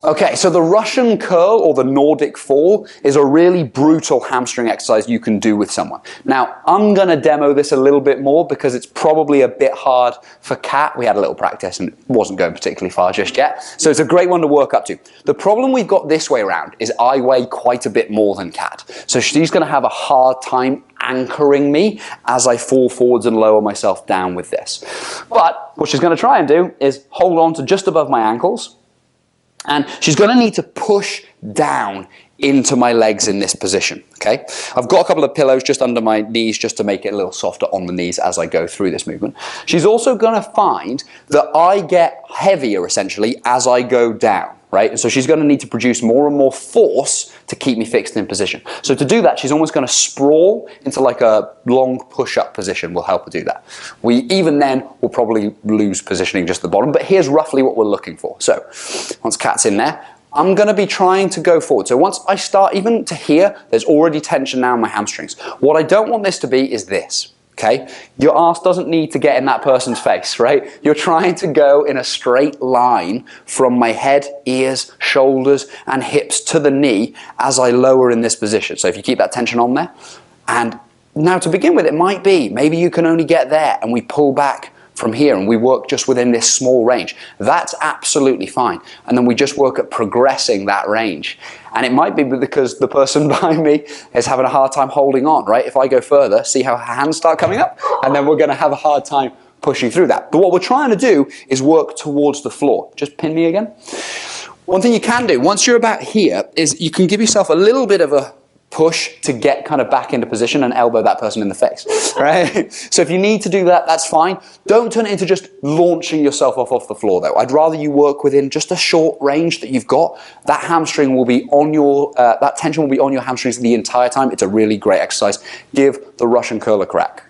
Okay, so the Russian curl or the Nordic fall is a really brutal hamstring exercise you can do with someone. Now, I'm going to demo this a little bit more because it's probably a bit hard for Kat. We had a little practice and it wasn't going particularly far just yet. So it's a great one to work up to. The problem we've got this way around is I weigh quite a bit more than Kat. So she's going to have a hard time anchoring me as I fall forwards and lower myself down with this. But what she's going to try and do is hold on to just above my ankles. And she's going to need to push down into my legs in this position, okay? I've got a couple of pillows just under my knees just to make it a little softer on the knees as I go through this movement. She's also going to find that I get heavier, essentially, as I go down, right? And so she's going to need to produce more and more force to keep me fixed in position. So to do that, she's almost going to sprawl into like a long push-up position will help her do that. We even then will probably lose positioning just at the bottom, but here's roughly what we're looking for. So once Kat's in there, I'm going to be trying to go forward. So once I start, even to here, there's already tension now in my hamstrings. What I don't want this to be is this. Okay, your arse doesn't need to get in that person's face, right? You're trying to go in a straight line from my head, ears, shoulders, and hips to the knee as I lower in this position. So if you keep that tension on there, and now to begin with, it might be, maybe you can only get there and we pull back from here and we work just within this small range. That's absolutely fine. And then we just work at progressing that range. And it might be because the person behind me is having a hard time holding on, right? If I go further, see how her hands start coming up? And then we're going to have a hard time pushing through that. But what we're trying to do is work towards the floor. Just pin me again. One thing you can do, once you're about here, is you can give yourself a little bit of a push to get kind of back into position and elbow that person in the face, right? So if you need to do that, that's fine. Don't turn it into just launching yourself off the floor though. I'd rather you work within just a short range that you've got. That hamstring will be on your, that tension will be on your hamstrings the entire time. It's a really great exercise. Give the Russian curl a crack.